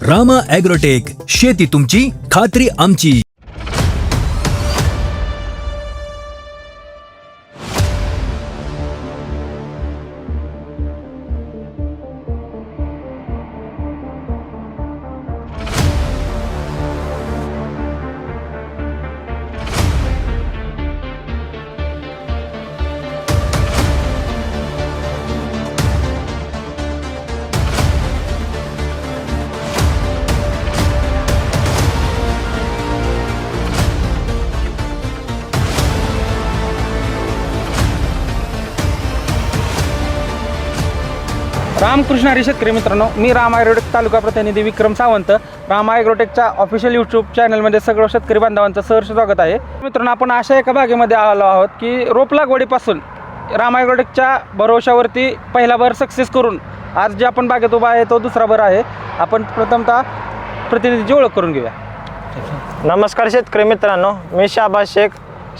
Rama agrotech, शेती तुमची, खात्री आमची. रामकृष्ण हरी शेतकरी मित्रांनो, मी राम ॲग्रोटेक तालुका प्रतिनिधी विक्रम सावंत. राम ॲग्रोटेकच्या ऑफिशियल यूट्यूब चॅनलमध्ये सगळं शेतकरी बांधवांचं सहर्ष स्वागत आहे. मित्रांनो, आपण अशा एका भागेमध्ये आलो आहोत की रोप लागवडीपासून राम ॲग्रोटेकच्या भरोशावरती पहिला भर सक्सेस करून आज जे आपण बागेत उभा आहे तो दुसरा भर आहे. आपण प्रथमतः प्रतिनिधीची ओळख करून घेऊया. नमस्कार शेतकरी मित्रांनो, मी शाबाज शेख,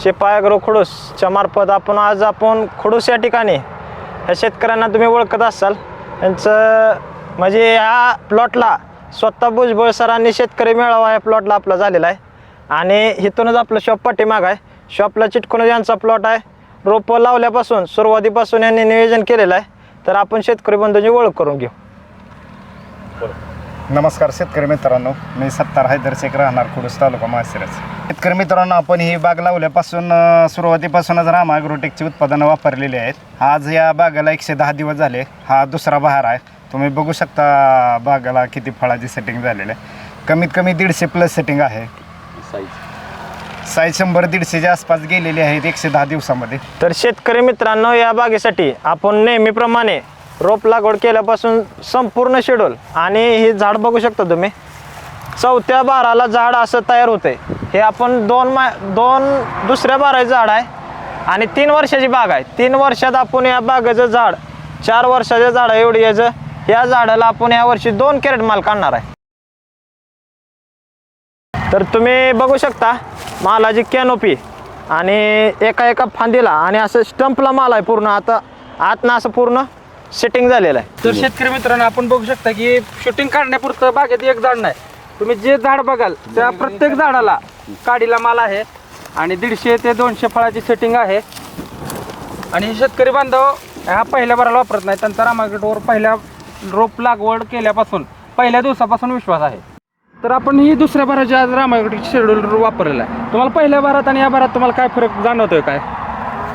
शिपाई ॲग्रो खडूसच्या मार्फत आपण खडूस या ठिकाणी ह्या शेतकऱ्यांना तुम्ही ओळखत असाल. त्यांचं म्हणजे ह्या प्लॉटला स्वतः भुजबळ सरांनी शेतकरी मेळावा या प्लॉटला आपला झालेला आहे आणि इथूनच आपलं शॉप पाठीमाग आहे. शॉपला चिटकूनच यांचा प्लॉट आहे. रोपं लावल्यापासून सुरुवातीपासून यांनी नियोजन केलेलं आहे. तर आपण शेतकरी बंधूंची ओळख करून घेऊ. नमस्कार शेतकरी मित्रांनो, मी सत्तार हैदर शेख, राहणार खडूस, तालुका माळशिरस. शेतकरी मित्रांनो, आपण ही बाग लावल्यापासून सुरुवातीपासूनच राम ॲग्रोटेकची उत्पादनं वापरलेली आहेत. आज या बागाला 110 दिवस झाले. हा दुसरा बहार आहे. तुम्ही बघू शकता बागाला किती फळाची सेटिंग झालेली आहे. कमीत कमी 150+ सेटिंग आहे. साईज 100-150च्या आसपास गेलेली आहेत 110 दिवसामध्ये. तर शेतकरी मित्रांनो, या बागेसाठी आपण नेहमीप्रमाणे रोप लागवड केल्यापासून संपूर्ण शेड्यूल आणि हे झाड बघू शकता तुम्ही. चौथ्या बाराला झाड असं तयार होते. हे आपण दुसऱ्या बाराचं झाड आहे आणि 3 वर्षाची बाग आहे. 3 वर्षात आपण या बागेचं झाड 4 वर्षाच्या झाड एवढी याचं या झाडाला आपण या वर्षी 2 कॅरेट माल काढणार आहे. तर तुम्ही बघू शकता मालाची कॅनोपी आणि एका फांदीला आणि असं स्टंपला माल आहे पूर्ण. आता आतनं असं पूर्ण सेटिंग झालेलं आहे. तर शेतकरी मित्रांनो, आपण बघू शकता की शूटिंग काढण्यापुरतं बागेत एक झाड नाही. तुम्ही जे झाड बघाल त्या प्रत्येक झाडाला काडीला माल आहे आणि 150 ते 200 फळाची सेटिंग आहे. आणि शेतकरी बांधव हा पहिल्या भराला वापरत नाही. त्यांचा राम ॲग्रोटेकवर पहिल्या रोप लागवड केल्यापासून पहिल्या दिवसापासून विश्वास आहे. तर आपण ही दुसऱ्या भराच्या आज राम ॲग्रोटेकची शेड्यूल वापरलेला आहे. तुम्हाला पहिल्या भरात आणि या भरात तुम्हाला काय फरक जाणवतोय काय?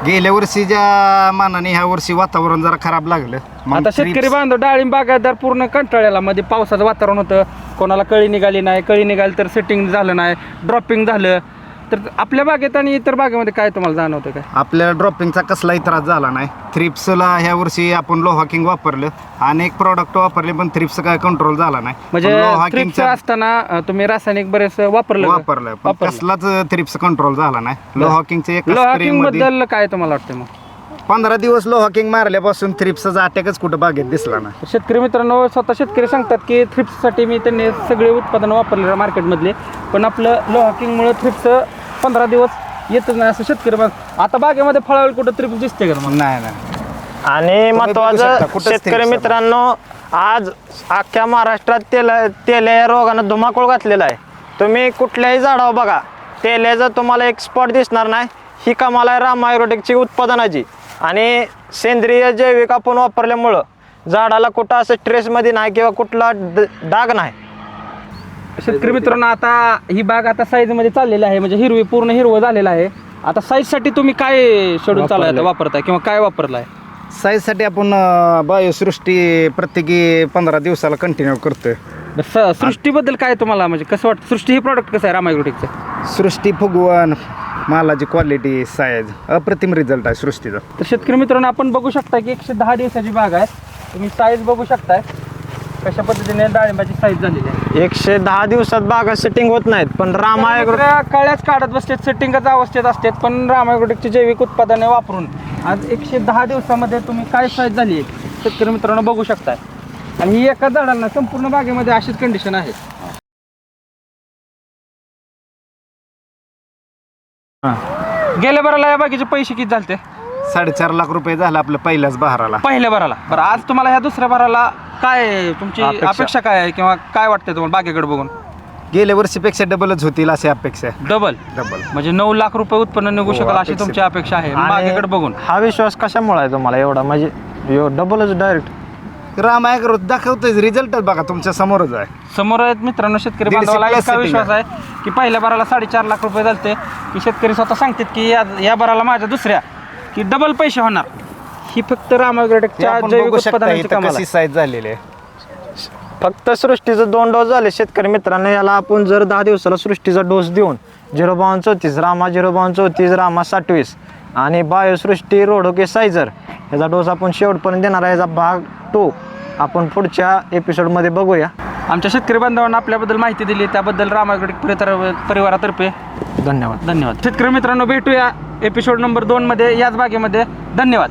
गेल्या वर्षीच्या मानाने ह्या वर्षी वातावरण जरा खराब लागलं. आता शेतकरी बांधव डाळिंब बागायतदार पूर्ण कंटाळलेला. मध्ये पावसाचं वातावरण होतं, कोणाला कळी निघाली नाही, कळी निघाली तर सेटिंग झालं नाही, ड्रॉपिंग झालं. तर आपल्या बागेत आणि इतर बागेमध्ये काय तुम्हाला जाणवतं काय? आपल्याला ड्रॉपिंगचा कसलाही त्रास झाला नाही. थ्रिप्सला ह्या वर्षी आपण लोहा किंग वापरलं. अनेक प्रॉडक्ट वापरले पण थ्रिप्स काय कंट्रोल झाला नाही. म्हणजे थ्रिप्स असताना तुम्ही रासायनिक बरेच वापरलं पण कसलाच थ्रिप्स कंट्रोल झाला नाही. लोहा किंगचे लोहा किंग बद्दल काय तुम्हाला वाटतं? मग 15 दिवस लोहा किंग मारल्यापासून थ्रिप्सचा अटॅकच कुठं बागेत दिसला नाही. शेतकरी मित्रांनो, स्वतः शेतकरी सांगतात की थ्रिप्ससाठी मी त्यांनी सगळे उत्पादनं वापरले मार्केटमधले, पण आपलं लोहा किंगमुळे थ्रिप्स 15 दिवस येतच नाही असं शेतकरी बघ. आता बागेमध्ये फळावर कुठं थ्रिप्स दिसते का? नाही. आणि महत्वाचं शेतकरी मित्रांनो, आज अख्ख्या महाराष्ट्रात तेल्या या रोगानं धुमाकूळ घातलेला आहे. तुम्ही कुठल्याही झाडावर बघा, तेल्याचं तुम्हाला एक स्पॉट दिसणार नाही. ही कमाल आहे राम ॲग्रोटेकची उत्पादनाची. आणि सेंद्रिय जैविक आपण वापरल्यामुळं झाडाला कुठं असं स्ट्रेसमध्ये नाही किंवा कुठला डाग नाही. शेतकरी मित्रांनो, आता ही बाग आता साईजमध्ये चाललेली आहे, म्हणजे पूर्ण हिरवं झालेलं आहे. आता साईजसाठी तुम्ही काय शेड्यूल चालू वापरताय किंवा काय वापरलं आहे? साईजसाठी आपण बायोसृष्टी प्रत्येकी 15 दिवसाला कंटिन्यू करतोय. सृष्टीबद्दल काय तुम्हाला म्हणजे कसं वाटतं? सृष्टी हे प्रॉडक्ट कसं आहे राम ॲग्रोटेकचं? सृष्टी फुगवण, मालाची क्वालिटी, साईज अप्रतिम रिझल्ट आहे सृष्टीचा. तर शेतकरी मित्रांनो, आपण बघू शकता की 110 दिवसाची बाग आहे. तुम्ही साईज बघू शकताय कशा पद्धतीने डाळिंबाची साईज झालेली आहे. 110 दिवसात बागा सेटिंग होत नाहीत, पण राम ॲग्रोटेक कळ्याच काढत बसतात, सेटिंगच अवस्थेत असतात. पण राम ॲग्रोटेकची जैविक उत्पादने वापरून आज 110 दिवसामध्ये तुम्ही काय साईज झाली आहे शेतकरी मित्रांनो बघू शकताय. आणि ही एका झाडाला संपूर्ण बागेमध्ये अशीच कंडिशन आहे. गेल्या भराला या बागेचे पैसे किती झाले? 4.5 लाख रुपये झालं आपलं पहिल्याच बहाराला. पहिल्या भराला. बरं, आज तुम्हाला ह्या दुसऱ्या भराला काय तुमची अपेक्षा काय आहे किंवा काय वाटतं तुम्हाला बागेकडे बघून? गेल्या वर्षीपेक्षा डबलच होतील अशी अपेक्षा आहे. डबल म्हणजे 9 लाख रुपये उत्पन्न निघू शकेल अशी अपेक्षित. तुमची अपेक्षा आहे आणि बागेकडे बघून. हा विश्वास कशामुळे आहे तुम्हाला एवढा, म्हणजे डबलच डायरेक्ट? राम ॲग्रो दाखवतोय, रिझल्टच बघा तुमच्या समोरच आहे. समोर आहेत मित्रांनो शेतकरी 150 बांधवाला plus इतका setting विश्वास आहे की पहिल्या भराला 4.5 लाख रुपये झालते की शेतकरी स्वतः सांगतात की या भराला माझ्या दुसऱ्या की डबल पैसे होणार. ही फक्त राम हे ॲग्रोटेकच्या आपण जैविक बघू शकता उत्पादनांची इथं कमाल कशी आहे. साईज झालेली आहे. फक्त सृष्टीचं 2 डोस झाले शेतकरी मित्रांनो. याला आपण जर 10 दिवसाला सृष्टीचा डोस देऊन 05234 रामा 05234 रामा 27 आणि बायोसृष्टी रोडोके सायझर याचा डोस आपण शेवटपर्यंत देणार आहे. याचा भाग 2 आपण पुढच्या एपिसोडमध्ये बघूया. आमच्या शेतकरी बांधवांना आपल्याबद्दल माहिती दिली त्याबद्दल राम ॲग्रोटेक परिवारातर्फे धन्यवाद. धन्यवाद. शेतकरी मित्रांनो भेटूया एपिसोड नंबर 2 मध्ये याच बागेमध्ये. धन्यवाद.